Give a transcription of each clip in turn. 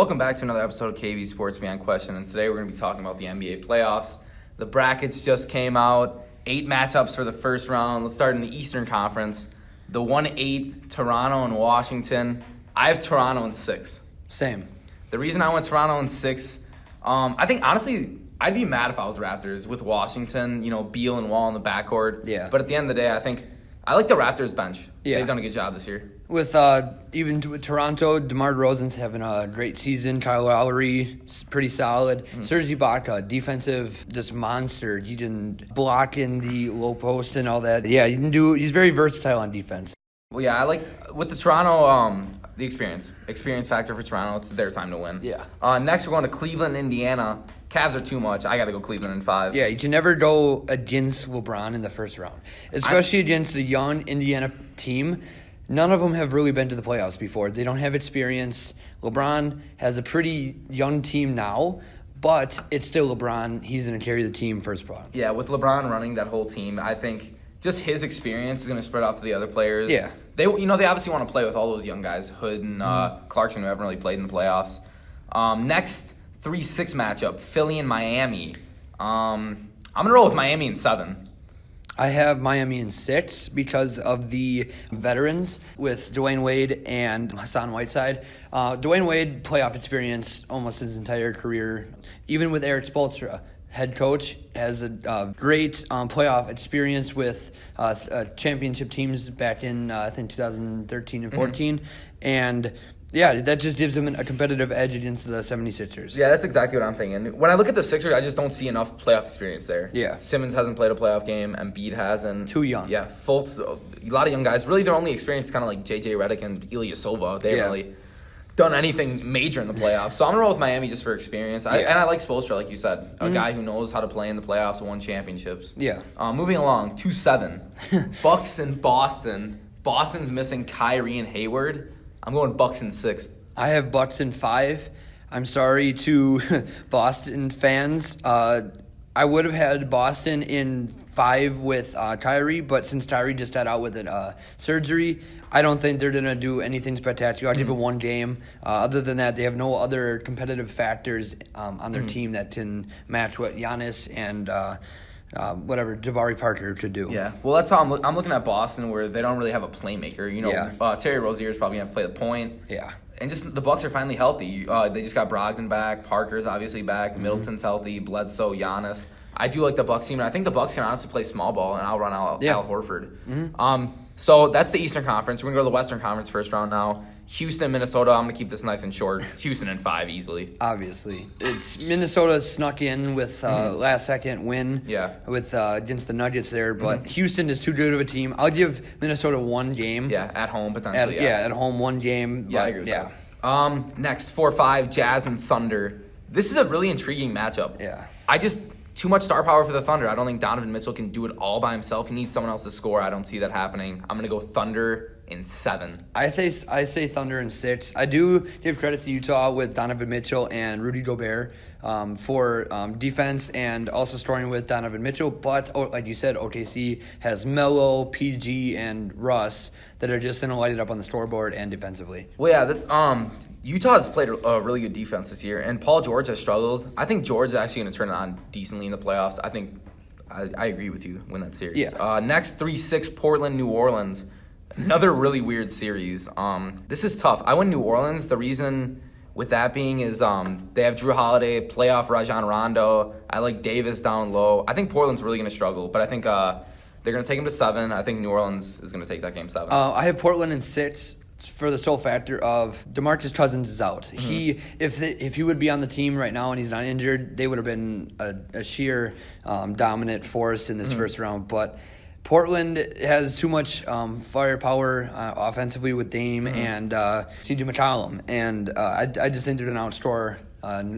Welcome back to another episode of KV Sports Beyond Question, and today we're going to be talking about the NBA playoffs. The brackets just came out, 8 matchups for the first round. Let's start in the Eastern Conference. The 1-8, Toronto and Washington. I have Toronto in 6. Same. The reason I went Toronto in 6, I think, honestly, I'd be mad if I was Raptors with Washington, Beal and Wall in the backcourt. Yeah. But at the end of the day, I think I like the Raptors bench. Yeah. They've done a good job this year. With with Toronto, DeMar DeRozan's having a great season. Kyle Lowry is pretty solid. Serge Ibaka, defensive just monster. He can block in the low post and all that. Yeah, he's very versatile on defense. Well, yeah, I like with the Toronto, the experience factor for Toronto. It's their time to win. Yeah. Next, we're going to Cleveland, Indiana. Cavs are too much. I got to go Cleveland in 5. Yeah, you can never go against LeBron in the first round, especially against a young Indiana team. None of them have really been to the playoffs before. They don't have experience. LeBron has a pretty young team now, but it's still LeBron. He's going to carry the team first round. Yeah, with LeBron running that whole team, I think just his experience is going to spread off to the other players. Yeah. They obviously want to play with all those young guys, Hood and Clarkson, who haven't really played in the playoffs. Next, 3-6 matchup, Philly and Miami. I'm going to roll with Miami in 7. I have Miami in 6 because of the veterans with Dwayne Wade and Hassan Whiteside. Dwayne Wade, playoff experience almost his entire career. Even with Eric Spoelstra, head coach, has a great playoff experience with championship teams back in, I think, 2013 and 14. And yeah, that just gives them a competitive edge against the 76ers. Yeah, that's exactly what I'm thinking. When I look at the Sixers, I just don't see enough playoff experience there. Yeah. Simmons hasn't played a playoff game. Embiid hasn't. Too young. Yeah, Fultz, a lot of young guys. Really, their only experience kind of like J.J. Redick and Ilyasova. They haven't really done anything major in the playoffs. So I'm going to roll with Miami just for experience. And I like Spoelstra, like you said. A guy who knows how to play in the playoffs and won championships. Yeah. Moving along, 2-7. Bucks and Boston. Boston's missing Kyrie and Hayward. I'm going Bucks in 6. I have Bucks in 5. I'm sorry to Boston fans. I would have had Boston in 5 with Kyrie, but since Kyrie just got out with surgery, I don't think they're going to do anything spectacular. I'll give it one game. Other than that, they have no other competitive factors on their team that can match what Giannis and whatever Jabari Parker could do. Yeah, well, that's how I'm looking at Boston, where they don't really have a playmaker. Terry Rozier's probably going to play the point. Yeah. And just the Bucks are finally healthy. They just got Brogdon back. Parker's obviously back. Middleton's healthy. Bledsoe, Giannis. I do like the Bucks team, and I think the Bucks can honestly play small ball and outrun Al Horford. So that's the Eastern Conference. We're going to go to the Western Conference first round now. Houston, Minnesota. I'm going to keep this nice and short. Houston in 5 easily. Obviously. It's Minnesota snuck in with last-second win with against the Nuggets there, but Houston is too good of a team. I'll give Minnesota 1 game. Yeah, at home potentially. At home 1 game. Yeah, I agree with that. Next, 4-5, Jazz and Thunder. This is a really intriguing matchup. Yeah. Too much star power for the Thunder. I don't think Donovan Mitchell can do it all by himself. He needs someone else to score. I don't see that happening. I'm going to go Thunder in 7. I say Thunder in 6. I do give credit to Utah with Donovan Mitchell and Rudy Gobert for defense and also scoring with Donovan Mitchell. But, like you said, OKC has Melo, PG, and Russ that are just going to light it up on the scoreboard and defensively. Well, yeah, that's Utah has played a really good defense this year, and Paul George has struggled. I think George is actually going to turn it on decently in the playoffs. I think I agree with you. Win that series. Yeah. Next, 3-6, Portland, New Orleans. Another really weird series. This is tough. I went New Orleans. The reason with that being is they have Drew Holiday, playoff Rajon Rondo. I like Davis down low. I think Portland's really going to struggle, but I think they're going to take him to 7. I think New Orleans is going to take that game 7. I have Portland in 6. For the sole factor of DeMarcus Cousins is out. If he would be on the team right now and he's not injured, they would have been a sheer dominant force in this first round. But Portland has too much firepower offensively with Dame and C.J. McCollum, and I just think they're going to outscore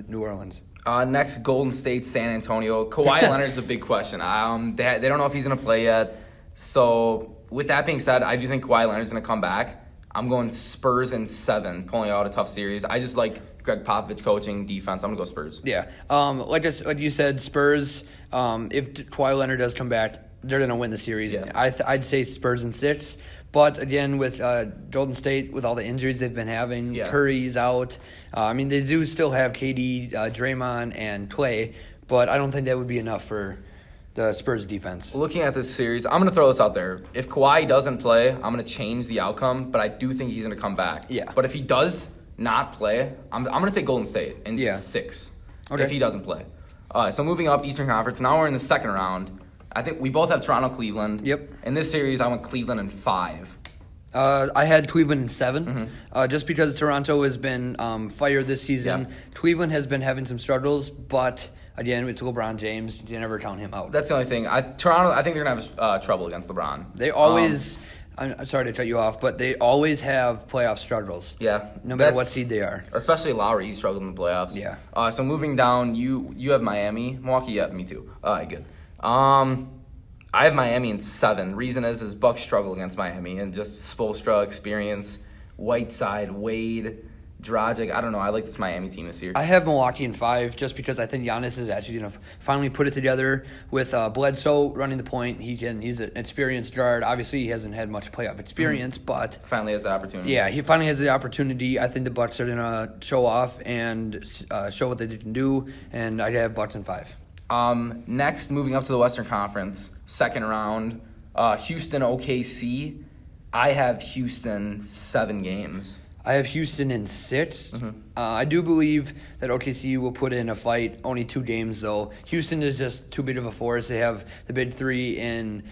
New Orleans. Next, Golden State, San Antonio. Kawhi Leonard's a big question. They don't know if he's going to play yet. So with that being said, I do think Kawhi Leonard's going to come back. I'm going Spurs in 7, pulling out a tough series. I just like Greg Popovich coaching defense. I'm going to go Spurs. Yeah. Like you said, Spurs, if Kawhi Leonard does come back, they're going to win the series. Yeah. I'd say Spurs in 6, But again, with Golden State, with all the injuries they've been having, Curry's out. They do still have KD, Draymond, and Klay, but I don't think that would be enough for the Spurs defense. Looking at this series, I'm going to throw this out there. If Kawhi doesn't play, I'm going to change the outcome, but I do think he's going to come back. Yeah. But if he does not play, I'm going to take Golden State in 6 if he doesn't play. So moving up, Eastern Conference. Now we're in the second round. I think we both have Toronto, Cleveland. Yep. In this series, I went Cleveland in 5. I had Cleveland in 7, just because Toronto has been fired this season. Yeah. Cleveland has been having some struggles, but again, it's LeBron James. You never count him out. That's the only thing. Toronto, I think they're going to have trouble against LeBron. They always, I'm sorry to cut you off, but they always have playoff struggles. Yeah. No matter what seed they are. Especially Lowry, he struggled in the playoffs. Yeah. So moving down, you have Miami. Milwaukee, yeah, me too. All right, good. I have Miami in 7. Reason is Bucks struggle against Miami and just Spoelstra experience, Whiteside, Wade, Dragic. I don't know. I like this Miami team this year. I have Milwaukee in 5 just because I think Giannis is actually going to finally put it together with Bledsoe running the point. He's an experienced guard. Obviously, he hasn't had much playoff experience, but finally has the opportunity. Yeah, he finally has the opportunity. I think the Bucks are going to show off and show what they can do, and I have Bucks in 5. Next, moving up to the Western Conference, second round, Houston, OKC. I have Houston 7 games. I have Houston in 6. I do believe that OKC will put in a fight. Only 2 games, though. Houston is just too big of a force. They have the big 3 in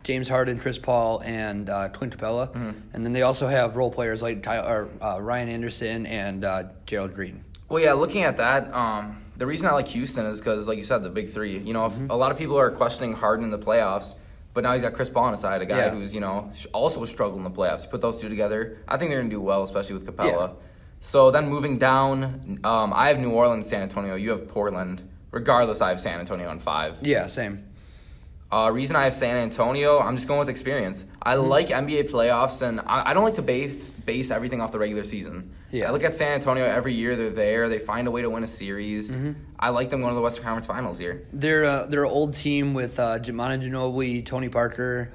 James Harden, Chris Paul, and Clint Capella. And then they also have role players like Ryan Anderson and Gerald Green. Well, yeah, looking at that, the reason I like Houston is because, like you said, the big 3. You know, if a lot of people are questioning Harden in the playoffs, but now he's got Chris Paul on his side, a guy who's, also struggled in the playoffs. You put those 2 together, I think they're going to do well, especially with Capella. Yeah. So then moving down, I have New Orleans, San Antonio. You have Portland. Regardless, I have San Antonio in 5. Yeah, same. Reason I have San Antonio, I'm just going with experience. I like NBA playoffs, and I don't like to base everything off the regular season. Yeah. I look at San Antonio every year. They're there. They find a way to win a series. I like them going to the Western Conference Finals here. They're an old team with Manu Ginobili, Tony Parker,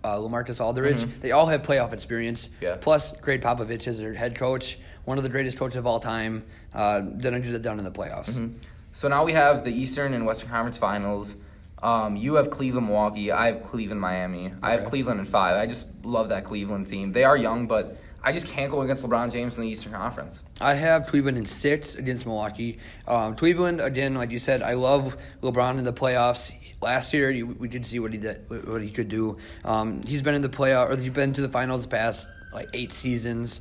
LaMarcus Aldridge. They all have playoff experience. Yeah. Plus, Greg Popovich is their head coach, one of the greatest coaches of all time. Done it done in the playoffs. So now we have the Eastern and Western Conference Finals. You have Cleveland, Milwaukee. I have Cleveland, Miami. I have Cleveland in 5. I just love that Cleveland team. They are young, but I just can't go against LeBron James in the Eastern Conference. I have Cleveland in 6 against Milwaukee. Cleveland, again, like you said, I love LeBron in the playoffs. Last year, we did see what he could do. He's been in the playoff, or he's been to the finals the past 8 seasons.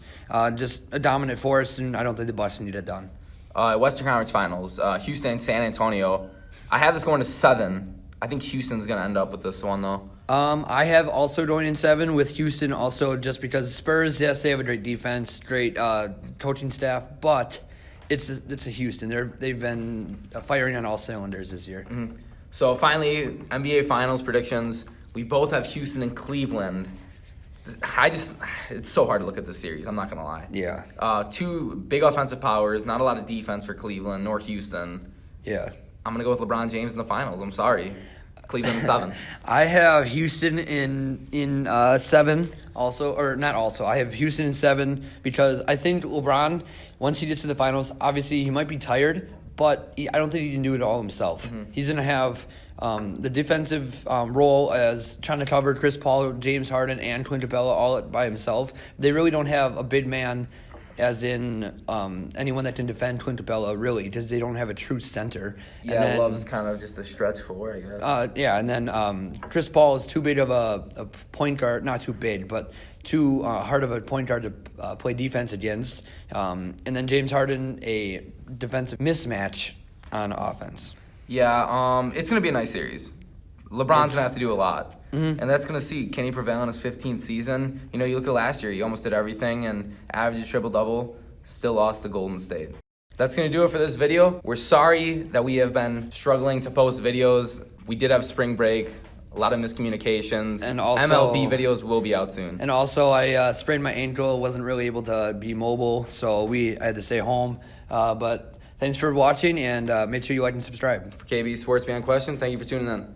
Just a dominant force, and I don't think the Bucks need it done. Western Conference Finals, Houston and San Antonio. I have this going to 7. I think Houston's going to end up with this one, though. I have also going in 7 with Houston also just because Spurs, yes, they have a great defense, great coaching staff, but it's a Houston. They've been firing on all cylinders this year. So finally, NBA Finals predictions. We both have Houston and Cleveland. It's so hard to look at this series, I'm not going to lie. Yeah. 2 big offensive powers, not a lot of defense for Cleveland nor Houston. Yeah. I'm going to go with LeBron James in the finals. I'm sorry. Cleveland in 7. I have Houston in 7 also, or not also. I have Houston in 7 because I think LeBron, once he gets to the finals, obviously he might be tired, but I don't think he can do it all himself. He's going to have the defensive role as trying to cover Chris Paul, James Harden, and Clint Capella all by himself. They really don't have a big man as in anyone that can defend Clint Capella, really, because they don't have a true center. Yeah, Love's kind of just a stretch 4, I guess. Yeah, and then Chris Paul is too big of a point guard, not too big, but too hard of a point guard to play defense against. And then James Harden, a defensive mismatch on offense. Yeah, it's going to be a nice series. LeBron's going to have to do a lot. And that's going to see, can he prevail in his 15th season? You look at last year, he almost did everything and averaged triple-double, still lost to Golden State. That's going to do it for this video. We're sorry that we have been struggling to post videos. We did have spring break, a lot of miscommunications. And also, MLB videos will be out soon. And also, I sprained my ankle, wasn't really able to be mobile, so I had to stay home. But thanks for watching, and make sure you like and subscribe. For KB Sports Beyond Question, thank you for tuning in.